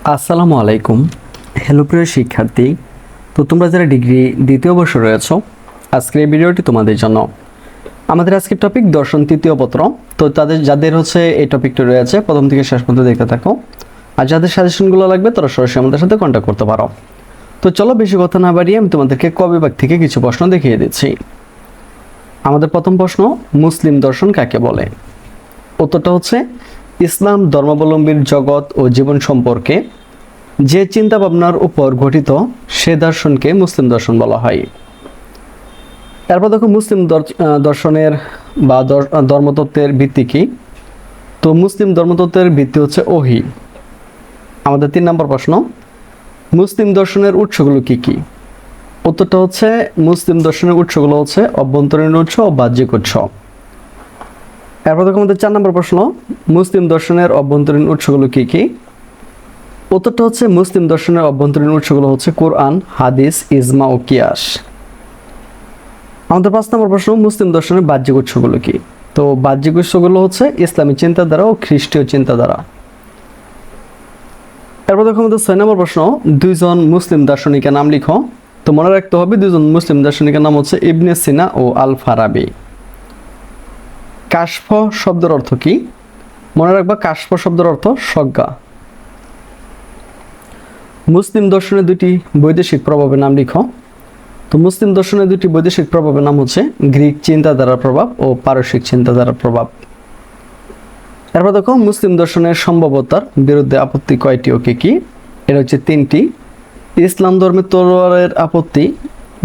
আসসালামু আলাইকুম। হ্যালো প্রিয় শিক্ষার্থী, তো তোমরা যারা ডিগ্রি দ্বিতীয় বর্ষে রয়েছো, আজকের এই ভিডিওটি তোমাদের জন্য। আমাদের আজকের টপিক দর্শন তৃতীয় পত্র। তো যাদের এই টপিকটি রয়েছে প্রথম থেকে শেষ পর্যন্ত দেখতে থাকো, আর যাদের সাজেশনগুলো লাগবে তারা সরাসরি আমাদের সাথে কন্ট্যাক্ট করতে পারো। তো চলো বেশি কথা না বাড়িয়ে আমি তোমাদেরকে ক বিভাগ থেকে কিছু প্রশ্ন দেখিয়ে দিচ্ছি। আমাদের প্রথম প্রশ্ন, মুসলিম দর্শন কাকে বলে? উত্তরটা হচ্ছে, ইসলাম ধর্মাবলম্বীর জগৎ ও জীবন সম্পর্কে যে চিন্তা ভাবনার উপর গঠিত সে দর্শনকে মুসলিম দর্শন বলা হয়। তারপর দেখো, মুসলিম দর্শনের বা ধর্মতত্ত্বের ভিত্তি কি? তো মুসলিম ধর্মতত্ত্বের ভিত্তি হচ্ছে ওহী। আমাদের 3 নম্বর প্রশ্ন, মুসলিম দর্শনের উৎসগুলো কি কি? উত্তরটা হচ্ছে, মুসলিম দর্শনের উৎসগুলো হচ্ছে অভ্যন্তরীণ উৎস ও বাহ্যিক উৎস। এরপর দেখো আমাদের 4 নম্বর প্রশ্ন, মুসলিম দর্শনের অভ্যন্তরীণ উৎসগুলো কি কি? উত্তরটা হচ্ছে, মুসলিম দর্শনের অভ্যন্তরীণ উৎসগুলো হচ্ছে কোরআন, হাদিস, ইজমা ও কিয়াস। আমাদের 5 নম্বর প্রশ্ন, মুসলিম দর্শনের বাহ্যিক উৎসগুলো কি? তো বাহ্যিক উৎসগুলো হচ্ছে ইসলামী চিন্তাধারা ও খ্রিস্টীয় চিন্তাধারা। এরপর দেখো আমাদের 6 নম্বর প্রশ্ন, 2 জন মুসলিম দার্শনিকের নাম লিখো। তো মনে রাখতে হবে 2 জন মুসলিম দার্শনিকের নাম হচ্ছে ইবনে সিনা ও আল ফারাবি। কাশফ শব্দের অর্থ কি? মনে রাখবা কাশফ শব্দের অর্থ সজ্ঞা। মুসলিম দর্শনের 2টি বৈদেশিক প্রভাবের নাম লিখো। তো মুসলিম দর্শনের 2টি বৈদেশিক প্রভাবের নাম হচ্ছে গ্রিক চিন্তাধারার প্রভাব ও পারসিক চিন্তাধারার প্রভাব। এরপর দেখো, মুসলিম দর্শনের সম্ভাব্যতার বিরুদ্ধে আপত্তি কয়টি ও কি কি? এটা হচ্ছে 3টি। ইসলাম ধর্মের তলোয়ারের আপত্তি,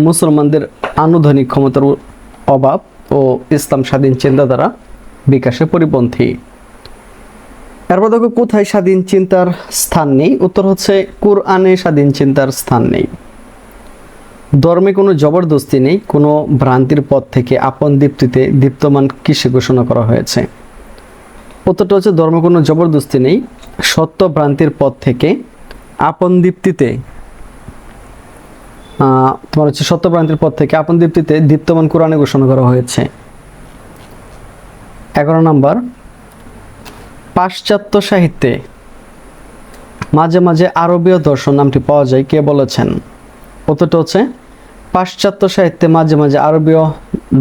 মুসলমানদের আনুধানিক ক্ষমতার অভাব ও ইসলাম স্বাধীন চিন্তাধারা বিকাশে পরিপন্থী। এরপর দেখো, কোথায় স্বাধীন চিন্তার স্থান নেই? উত্তর হচ্ছে, কোরআনে স্বাধীন চিন্তার স্থান নেই। ধর্মে কোনো জবরদস্তি নেই, কোনো ভ্রান্তির পথ থেকে আপন দীপ্তিতে দীপ্তমান কিসে ঘোষণা করা হয়েছে? উত্তরটা হচ্ছে, ধর্মে কোনো জবরদস্তি নেই, সত্য ভ্রান্তির পথ থেকে আপন দীপ্তিতে সত্য ভ্রান্তির পথ থেকে আপন দীপ্তিতে দীপ্তমান কোরআনে ঘোষণা করা হয়েছে। 11 নম্বর, পাশ্চাত্য সাহিত্যে মাঝে মাঝে আরবীয় দর্শন নামটি পাওয়া যায়, কে বলেছেন? উত্তরটা হচ্ছে, পাশ্চাত্য সাহিত্যে মাঝে মাঝে আরবীয়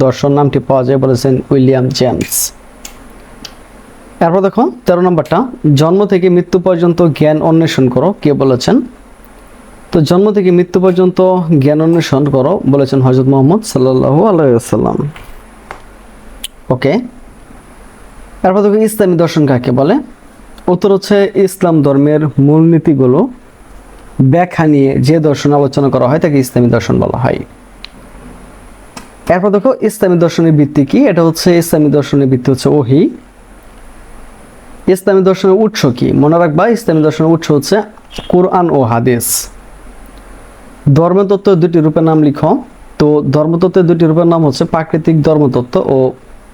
দর্শন নামটি পাওয়া যায় বলেছেন উইলিয়াম জেমস। এরপর দেখো 13 নম্বরটা, জন্ম থেকে মৃত্যু পর্যন্ত জ্ঞান অন্বেষণ করো, কে বলেছেন? তো জন্ম থেকে মৃত্যু পর্যন্ত জ্ঞান অন্বেষণ করো বলেছেন হযরত মুহাম্মদ সাল্লাল্লাহু আলাইহি ওয়াসাল্লাম। ওকে। এরপর দেখো, ইসলামী দর্শন কাকে বলে? উত্তর হচ্ছে, ইসলাম ধর্মের মূলনীতিগুলো ব্যাখ্যা নিয়ে যে দর্শন আলোচনা করা হয় তাকে ইসলামী দর্শন বলা হয়। এরপর দেখো, ইসলামী দর্শনের ভিত্তি কি? এটা হচ্ছে, ইসলামী দর্শনের ভিত্তি হচ্ছে ওহী। ইসলামী দর্শনের উৎস কি? মনে রাখবা ইসলামী দর্শনের উৎস হচ্ছে কোরআন ও হাদিস। ধর্মতত্ত্বের 2টি রূপের নাম লিখো। তো ধর্মতত্ত্বের 2টি রূপের নাম হচ্ছে প্রাকৃতিক ধর্মতত্ত্ব ও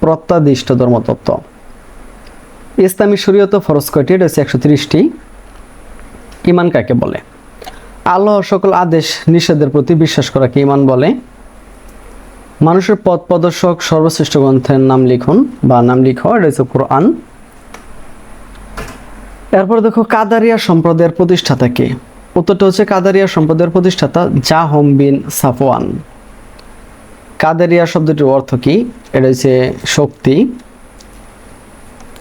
প্রত্যাদিষ্ট ধর্মতত্ত্ব। ইসলামী শরীয়তে ফরজ কয়টি? এটা হচ্ছে 130টি। ঈমান কাকে বলে? আল্লাহর সকল আদেশ নিষেধের প্রতি বিশ্বাস করাকে ঈমান বলে। মানুষের পথ প্রদর্শক সর্বশ্রেষ্ঠ গ্রন্থের নাম লিখুন বা নাম লিখো। এটা হচ্ছে কোরআন। এরপর দেখো, কাদারিয়া সম্প্রদায়ের প্রতিষ্ঠাতা কে? উত্তরটা হচ্ছে, কাদারিয়া সম্প্রদায়ের প্রতিষ্ঠাতা জাহম বিন সাফওয়ান। কাদারিয়া শব্দটির অর্থ কি? এটা হচ্ছে শক্তি।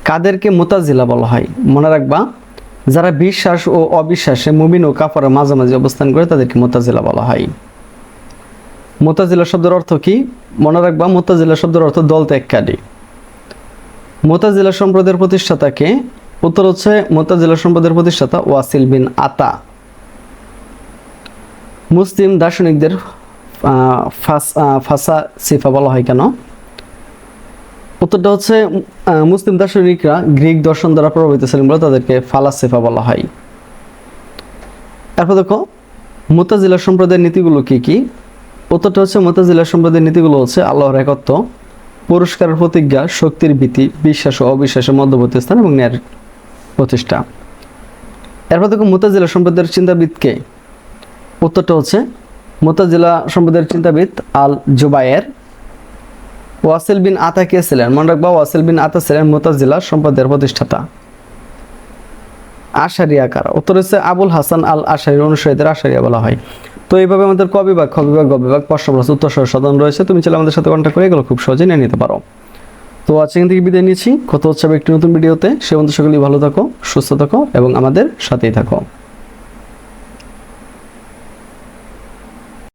কাদেরকে মুতাজিলা বলা হয়? মনে রাখবা, যারা বিশ্বাস ও অবিশ্বাসে মুমিন ও কাফারের মাঝামাঝি অবস্থান করে তাদেরকে মুতাজিলা বলা হয়। মুতাজিলা শব্দের অর্থ কি? মনে রাখবা, মুতাজিলা শব্দের অর্থ দল ত্যাগকারী। মুতাজিলা সম্প্রদায়ের প্রতিষ্ঠাতাকে? উত্তর হচ্ছে, মুতাজিলা সম্প্রদায়ের প্রতিষ্ঠাতা ওয়াসিল বিন আতা। মুসলিম দার্শনিকদের ফালসাফা বলা হয় কেন? উত্তরটা হচ্ছে, মুসলিম দার্শনিকরা গ্রিক দর্শন দ্বারা প্রভাবিত ছিলেন বলে তাদেরকে ফালসাফা বলা হয়। এরপর দেখো, মুতাজিলা সম্প্রদায়ের নীতিগুলো কি কি? উত্তরটা হচ্ছে, মুতাজিলা সম্প্রদায়ের নীতিগুলো হচ্ছে আল্লাহর একত্ব, পুরস্কারের প্রতিজ্ঞা, শক্তির ভীতি, বিশ্বাস ও অবিশ্বাসের মধ্যবর্তী স্থান এবং ন্যায়ের প্রতিষ্ঠা। এরপর দেখো, মুতাজিলা সম্প্রদায়ের চিন্তাবিদ কে? উত্তরটা হচ্ছে, মুতাজিলা সম্প্রদায়ের চিন্তাবিদ আল জুবায়ের। ওয়াসিল বিন আতা কে ছিলেন? মনে রাখবা, ওয়াসিল বিন আতা ছিলেন মুতাজিলা সম্প্রদায়ের প্রতিষ্ঠাতা। আশারিয়া কারা? উত্তর হচ্ছে আবুল হাসান আল আশারির অনুসারীদের আশারিয়া বলা হয়। তো এইভাবে আমাদের ক বিভাগ, খ বিভাগ, গ বিভাগ, প্রশ্ন প্রশ্ন উত্তর সহ সাধারণ রয়েছে। তুমি চাইলে আমাদের সাথে কন্ট্যাক্ট করে এগুলো খুব সহজে নিয়ে নিতে পারো। তো আজকে থেকে বিদায় নিচ্ছি, কথা হচ্ছে একটি নতুন ভিডিওতে। সে বন্ধু সকলেই ভালো থাকো, সুস্থ থাকো এবং আমাদের সাথেই থাকো।